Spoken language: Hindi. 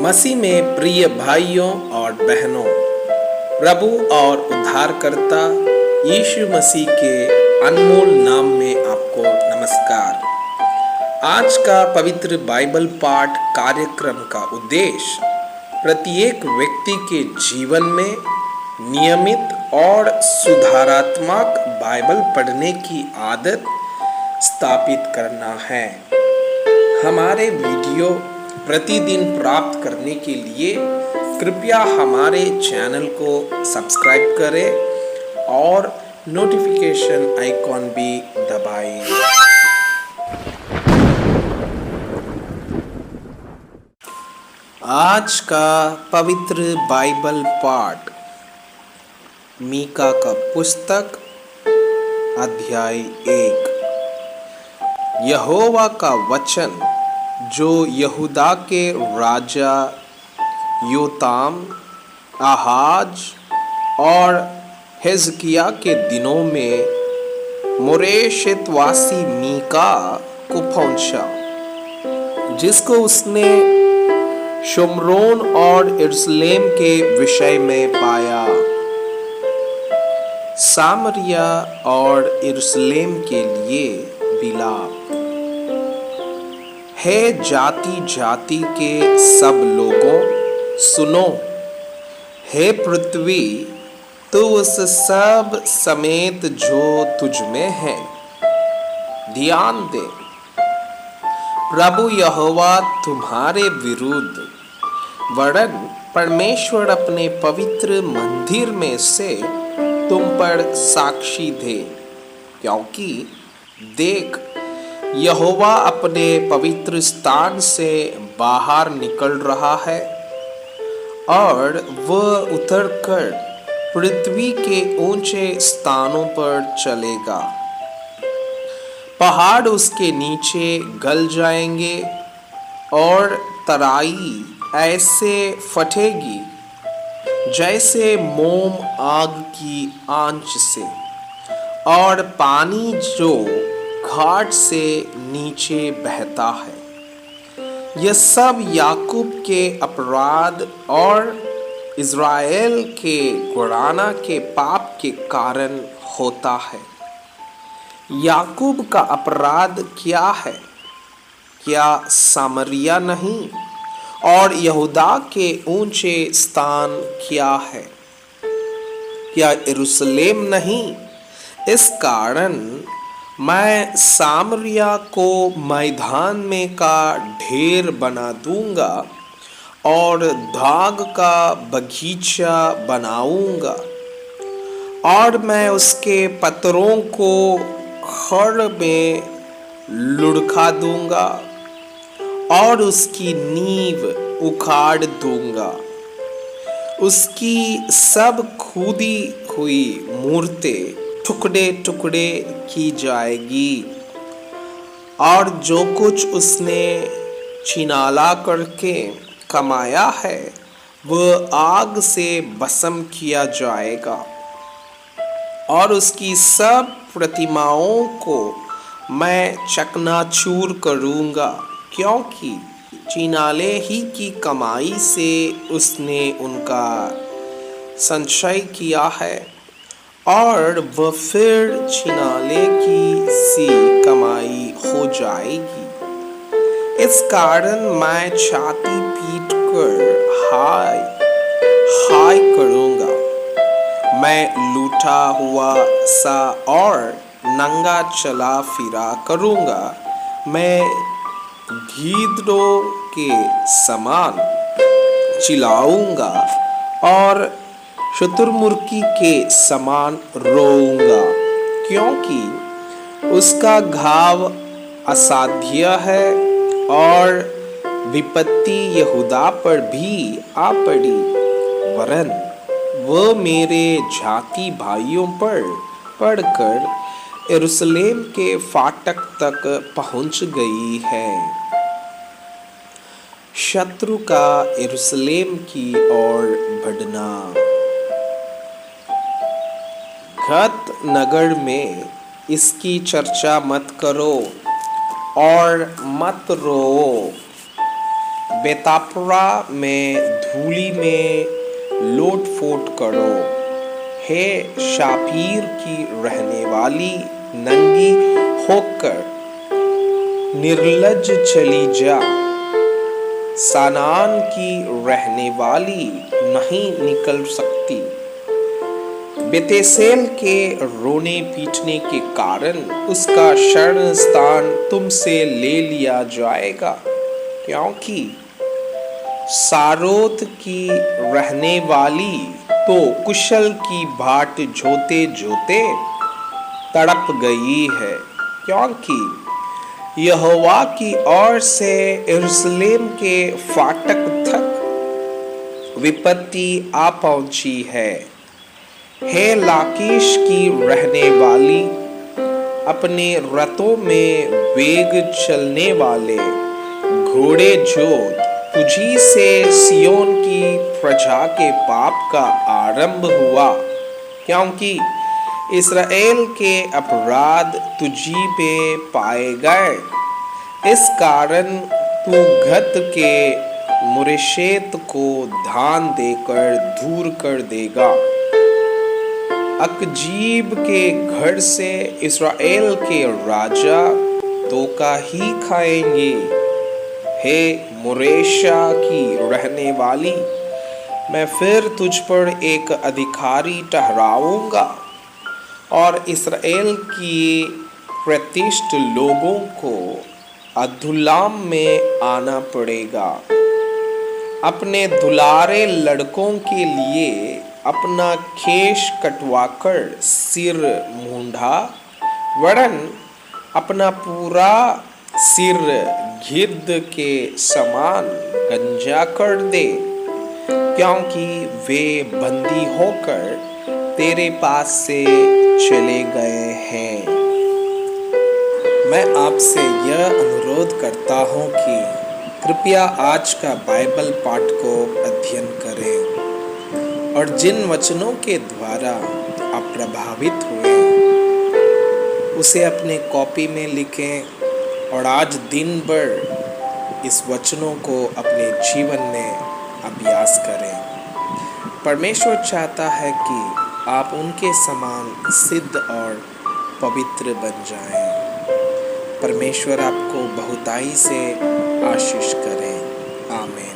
मसीह में प्रिय भाइयों और बहनों, प्रभु और उद्धारकर्ता यीशु मसीह के अनमोल नाम में आपको नमस्कार। आज का पवित्र बाइबल पाठ कार्यक्रम का उद्देश्य प्रत्येक व्यक्ति के जीवन में नियमित और सुधारात्मक बाइबल पढ़ने की आदत स्थापित करना है। हमारे वीडियो प्रतिदिन प्राप्त करने के लिए कृपया हमारे चैनल को सब्सक्राइब करें और नोटिफिकेशन आइकॉन भी दबाएं। आज का पवित्र बाइबल पाठ मीका का पुस्तक अध्याय 1। यहोवा का वचन जो यहूदा के राजा योताम, आहाज और हिजकिय्याह के दिनों में मोरेशेतवासी मीका को पहुंचा, जिसको उसने शुम्रोन और यरूशलेम के विषय में पाया। सामरिया और यरूशलेम के लिए विलाप। हे जाति जाति के सब लोगों, सुनो। हे पृथ्वी, तू उस सब समेत जो तुझ में है, ध्यान दे। प्रभु यहोवा तुम्हारे विरुद्ध वरन परमेश्वर अपने पवित्र मंदिर में से तुम पर साक्षी दे, क्योंकि देख, यहोवा अपने पवित्र स्थान से बाहर निकल रहा है और वह उतरकर पृथ्वी के ऊंचे स्थानों पर चलेगा। पहाड़ उसके नीचे गल जाएंगे और तराई ऐसे फटेगी जैसे मोम आग की आंच से, और पानी जो घाट से नीचे बहता है। यह सब याकूब के अपराध और इज़राइल के घराना के पाप के कारण होता है। याकूब का अपराध क्या है? क्या सामरिया नहीं? और यहूदा के ऊंचे स्थान क्या है? क्या यरूशलेम नहीं? इस कारण मैं सामरिया को मैदान में का ढेर बना दूंगा और दाग का बगीचा बनाऊंगा, और मैं उसके पत्थरों को खड़ में लुढ़का दूंगा और उसकी नींव उखाड़ दूंगा। उसकी सब खुदी हुई मूर्तें टुकड़े टुकड़े की जाएगी, और जो कुछ उसने छिनाला करके कमाया है वह आग से भस्म किया जाएगा, और उसकी सब प्रतिमाओं को मैं चकनाचूर करूंगा, क्योंकि छिनाले ही की कमाई से उसने उनका संचय किया है, और वह फिर छिनाले की सी कमाई हो जाएगी। इस कारण मैं छाती पीट कर हाय हाय करूंगा। मैं लूटा हुआ सा और नंगा चला फिरा करूंगा। मैं गीदड़ों के समान चिल्लाऊंगा और शुतुरमुर्गी के समान रोऊंगा, क्योंकि उसका घाव असाध्य है और विपत्ति यहूदा पर भी आ पड़ी, वरन वह मेरे जाति भाइयों पर पड़कर यरूशलेम के फाटक तक पहुंच गई है। शत्रु का यरूशलेम की ओर बढ़ना। गत नगर में इसकी चर्चा मत करो और मत रो, बेतापुरा में धूली में लोट-पोट करो। हे शापीर की रहने वाली नंगी होकर निर्लज्ज चली जा। सानान की रहने वाली नहीं निकल सकती। बेतेसेल के रोने पीटने के कारण उसका शरण स्थान तुमसे ले लिया जाएगा, क्योंकि सारोत की रहने वाली तो कुशल की बाट जोते जोते तड़प गई है, क्योंकि यहोवा की ओर से यरूशलेम के फाटक तक विपत्ति आ पहुंची है। हे लाकीश की रहने वाली, अपने रथों में वेग चलने वाले घोड़े जोत, तुझी से सियोन की प्रजा के पाप का आरंभ हुआ, क्योंकि इस्राएल के अपराध तुझी पे पाए गए। इस कारण तू घत के मुरेशेत को धान देकर दूर कर देगा। अकजीब के घर से इस्राएल के राजा धोखा ही खाएंगे। हे मुरेशा की रहने वाली, मैं फिर तुझ पर एक अधिकारी ठहराऊंगा और इस्राएल की प्रतिष्ठित लोगों को अधुलाम में आना पड़ेगा। अपने दुलारे लड़कों के लिए अपना केश कटवाकर सिर मूंढा, वरन अपना पूरा सिर गिद्ध के समान गंजा कर दे, क्योंकि वे बंदी होकर तेरे पास से चले गए हैं। मैं आपसे यह अनुरोध करता हूँ कि कृपया आज का बाइबल पाठ को अध्ययन करें और जिन वचनों के द्वारा आप प्रभावित हुए उसे अपने कॉपी में लिखें और आज दिन भर इस वचनों को अपने जीवन में अभ्यास करें। परमेश्वर चाहता है कि आप उनके समान सिद्ध और पवित्र बन जाएं। परमेश्वर आपको बहुताई से आशीष करें। आमीन।